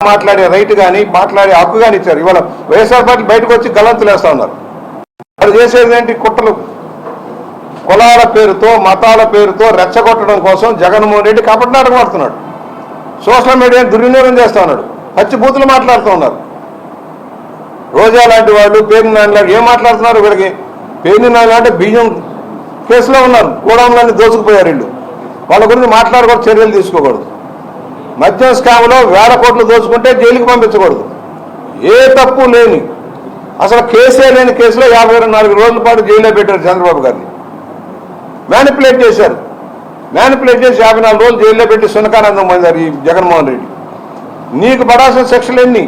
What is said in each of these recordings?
మాట్లాడే రైట్ కానీ మాట్లాడే హక్కు కానీ ఇచ్చారు. ఇవాళ వైఎస్ఆర్ పార్టీ బయటకు వచ్చి గల్లంతులు వేస్తా ఉన్నారు. వాళ్ళు చేసేది ఏంటి? కుట్రలు, కులాల పేరుతో మతాల పేరుతో రెచ్చగొట్టడం కోసం జగన్మోహన్ రెడ్డి కపట నాటకం ఆడుతున్నాడు. సోషల్ మీడియాని దుర్వినియోగం చేస్తా ఉన్నాడు. పచ్చి బూతులు మాట్లాడుతూ ఉన్నారు. రోజా లాంటి వాళ్ళు, పేర్ని నాని లాంటి ఏం మాట్లాడుతున్నారు? వీళ్ళకి పేర్ని నాని అంటే బియ్యం కేసులో ఉన్నారు, గోడౌన్లన్నీ దోచుకుపోయారు వీళ్ళు. వాళ్ళ గురించి మాట్లాడకూడదు, చర్యలు తీసుకోకూడదు. మద్యం స్కామ్లో 1000 కోట్లు దోచుకుంటే జైలుకి పంపించకూడదు. ఏ తప్పు లేని, అసలు కేసే లేని కేసులో 54 రోజుల పాటు జైల్లో పెట్టారు చంద్రబాబు గారిని. మ్యానిపులేట్ చేశారు. మ్యానిపులేట్ చేసి 54 రోజులు జైల్లో పెట్టి సునకానందం పొందారు ఈ జగన్మోహన్ రెడ్డి. నీకు పడాల్సిన శిక్షలు ఎన్ని?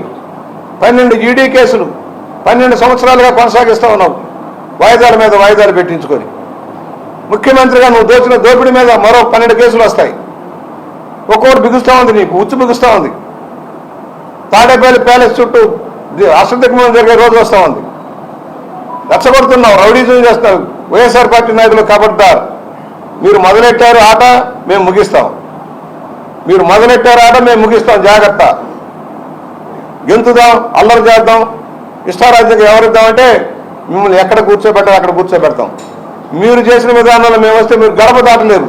12 ఈడీ కేసులు 12 సంవత్సరాలుగా కొనసాగిస్తూ ఉన్నావు, వాయిదాల మీద వాయిదాలు పెట్టించుకొని. ముఖ్యమంత్రిగా నువ్వు దోచిన దోపిడీ మీద మరో 12 కేసులు వస్తాయి. ఒక్కొక్కటి బిగుస్తూ ఉంది, నీకు ఉచ్చు బిగుస్తూ ఉంది. తాడేపల్లి ప్యాలెస్ చుట్టూ అశ్రద్ధకమం జరిగే రోజు వస్తూ ఉంది. రెచ్చగొడుతున్నావు, రౌడీజం చేస్తావు. వైఎస్ఆర్ పార్టీ నాయకులు ఖబర్దార్. మీరు మొదలెట్టారు ఆట, మేము ముగిస్తాం. మీరు మొదలెట్టారు ఆట, మేము ముగిస్తాం. జాగ్రత్త. గెంతుదాం, అల్లరి చేద్దాం, ఇష్టారాజ్యంగా ఎవరిద్దామంటే మిమ్మల్ని ఎక్కడ కూర్చోబెట్టాలి అక్కడ కూర్చోబెడతాం. మీరు చేసిన విధానంలో మేము వస్తే మీరు గడప దాటలేరు.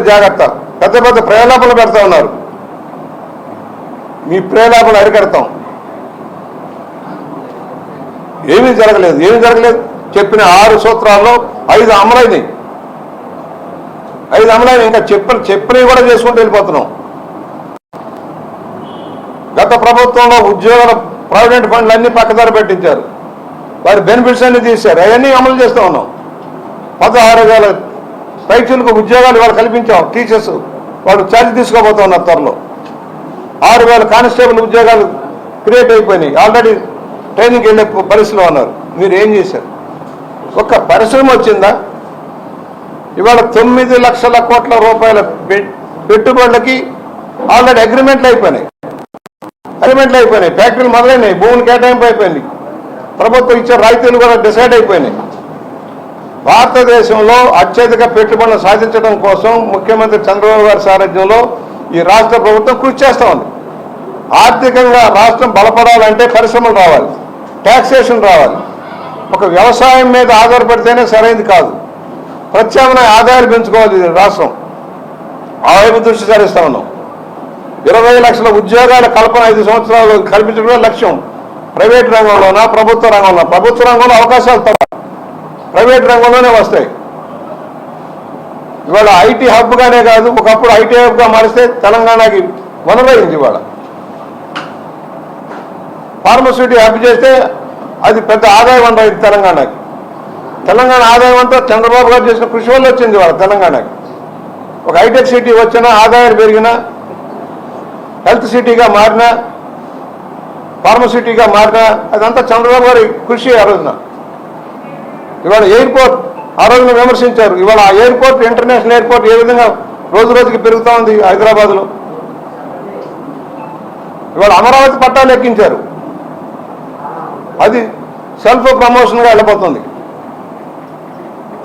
జాగ్రత్త. పెద్ద పెద్ద ప్రేలాపనలు పెడతా ఉన్నారు. మీ ప్రేలాపనలు అరికడతాం. ఏమీ జరగలేదు. చెప్పిన 6 సూత్రాల్లో 5 అమలైనవి. ఇంకా చెప్పినవి కూడా చేసుకుంటూ వెళ్ళిపోతున్నాం. గత ప్రభుత్వంలో ఉద్యోగాల ప్రావిడెంట్ ఫండ్లు అన్ని పక్కదారి పెట్టించారు. వారి బెనిఫిట్స్ అన్ని తీశారు. అవన్నీ అమలు చేస్తూ ఉన్నాం. 16,000 రైతులకు ఉద్యోగాలు వాళ్ళు కల్పించాం. టీచర్స్ వాళ్ళు ఛార్జ్ తీసుకోబోతున్నారు త్వరలో. 6,000 కానిస్టేబుల్ ఉద్యోగాలు క్రియేట్ అయిపోయినాయి. ఆల్రెడీ ట్రైనింగ్కి వెళ్ళే పరిస్థితిలో ఉన్నారు. మీరు ఏం చేశారు? ఒక్క పరిశ్రమ వచ్చిందా? ఇవాళ 9 లక్షల కోట్ల రూపాయల పెట్టుబడులకి ఆల్రెడీ అగ్రిమెంట్లు అయిపోయినాయి. ఫ్యాక్టరీలు మొదలైనాయి. భూములు కేటాయింపు అయిపోయింది. ప్రభుత్వం ఇచ్చే రాయితీలు కూడా డిసైడ్ అయిపోయినాయి. భారతదేశంలో అత్యధిక పెట్టుబడులు సాధించడం కోసం ముఖ్యమంత్రి చంద్రబాబు గారి సారథ్యంలో ఈ రాష్ట్ర ప్రభుత్వం కృషి చేస్తూ ఉంది. ఆర్థికంగా రాష్ట్రం బలపడాలంటే పరిశ్రమలు రావాలి, ట్యాక్సేషన్ రావాలి. ఒక వ్యవసాయం మీద ఆధారపడితేనే సరైనది కాదు. ప్రత్యామ్నాయ ఆదాయాలు పెంచుకోవాలి రాష్ట్రం. ఆ వైపు దృష్టి సారిస్తూ ఉన్నాం. 20 లక్షల ఉద్యోగాల కల్పన 5 సంవత్సరాలు కల్పించడమే లక్ష్యం. ప్రైవేట్ రంగంలోనా ప్రభుత్వ రంగంలో? ప్రభుత్వ రంగంలో అవకాశాలు తప్ప ప్రైవేట్ రంగంలోనే వస్తాయి. ఇవాళ ఐటీ హబ్గానే కాదు, ఒకప్పుడు ఐటీ హబ్గా మారిస్తే తెలంగాణకి వనరైంది. ఇవాళ ఫార్మసిటీ హబ్ చేస్తే అది పెద్ద ఆదాయ వనరైంది తెలంగాణకి. తెలంగాణ ఆదాయం అంతా చంద్రబాబు గారు చేసిన కృషి వల్ల వచ్చింది ఇవాళ తెలంగాణకి. ఒక హైటెక్ సిటీ వచ్చినా, ఆదాయాలు పెరిగినా, హెల్త్ సిటీగా మారినా, ఫార్మసిటీగా మారినా అదంతా చంద్రబాబు గారి కృషి. ఆ రోజున ఇవాళ ఎయిర్పోర్ట్ ఆ రోజున విమర్శించారు. ఇవాళ ఆ ఎయిర్పోర్ట్, ఇంటర్నేషనల్ ఎయిర్పోర్ట్ ఏ విధంగా రోజు రోజుకి పెరుగుతూ ఉంది హైదరాబాద్లో. ఇవాళ అమరావతి పట్టాలు ఎక్కించారు. అది సెల్ఫ్ ప్రమోషన్గా వెళ్ళిపోతుంది.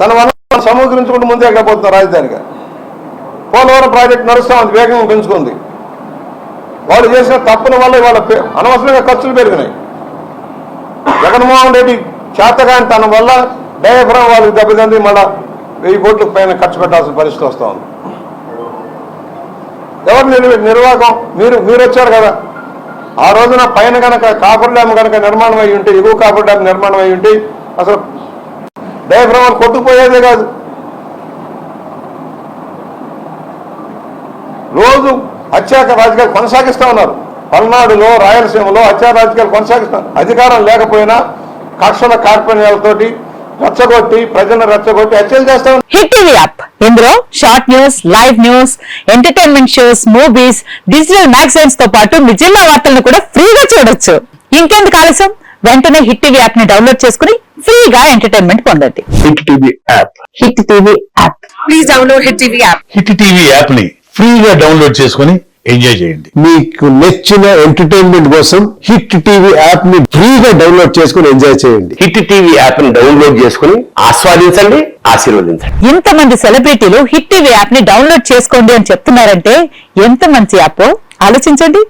తన వనరులను సమీకరించుకుంటూ ముందే వెళ్ళిపోతున్నారు రాజధానిగా. పోలవరం ప్రాజెక్టు నడుస్తూ ఉంది, వేగంగా పెంచుకుంది. వాళ్ళు చేసిన తప్పుల వల్ల ఇవాళ అనవసరంగా ఖర్చులు పెరిగినాయి. జగన్మోహన్ రెడ్డి చేతగాని తన వల్ల డయాఫ్రామ్ వాళ్ళకి దెబ్బతింది. మళ్ళా 1000 కోట్ల పైన ఖర్చు పెట్టాల్సిన పరిస్థితి వస్తూ ఉంది. ఎవరు నిర్వాహకం? మీరు వచ్చారు కదా. ఆ రోజున పైన కనుక కాపర్ డ్యామ్ కనుక నిర్మాణం అయ్యి ఉంటే, ఎగువ కాపర్ డ్యామ్ నిర్మాణం అయ్యి ఉంటే అసలు డయాఫ్రామ్ కొట్టుకుపోయేదే కాదు. రోజు హత్యాక రాజకీయాలు కొనసాగిస్తూ ఉన్నారు. పల్నాడులో, రాయలసీమలో హత్యా రాజకీయాలు కొనసాగిస్తున్నారు. అధికారం లేకపోయినా కక్షల కార్పణ్యాలతోటి రెచ్చగొట్టి, ప్రజలను రెచ్చగొట్టి హత్యలు చేస్తా ఉన్నారు. హిట్ టీవీ యాప్, ఇందులో short news, live news, entertainment shows, movies, digital magazines తో పాటు మీ జిల్లా వార్తలను కూడా ఫ్రీగా చూడొచ్చు. ఇంకెందుకు ఆలస్యం? వెంటనే హిట్ టీవీ యాప్ ని డౌన్లోడ్ చేసుకుని ఫ్రీగా ఎంటర్టైన్మెంట్ పొందండి. Hit TV app. Hit TV app. Please download hit TV app. Hit TV app ని ఫ్రీగా డౌన్లోడ్ చేసుకుని ఎంజాయ్ చేయండి. మీకు నచ్చిన ఎంటర్టైన్మెంట్ కోసం హిట్ టీవీ యాప్ ని ఫ్రీగా డౌన్లోడ్ చేసుకుని ఎంజాయ్ చేయండి. హిట్ టీవీ యాప్ ని డౌన్లోడ్ చేసుకుని ఆస్వాదించండి, ఆశీర్వదించండి. ఇంతమంది సెలబ్రిటీలు హిట్ టీవీ యాప్ ని డౌన్లోడ్ చేసుకోండి అని చెప్తున్నారంటే ఎంత మంచి యాప్. ఆలోచించండి.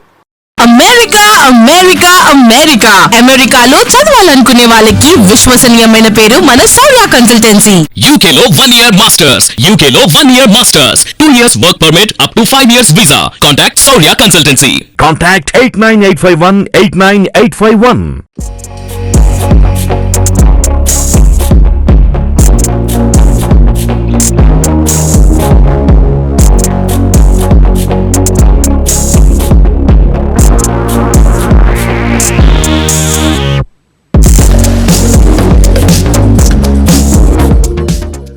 అమెరికా అమెరికా అమెరికా అమెరికాలో చదవాలనుకునే వాళ్ళకి విశ్వసనీయమైన పేరు మన శౌర్య కన్సల్టెన్సీ. UK లో 1 year masters. UK లో 1 year masters. 2 years work permit up to 5 years visa. Contact Saurya Consultancy. Contact 89851 89851.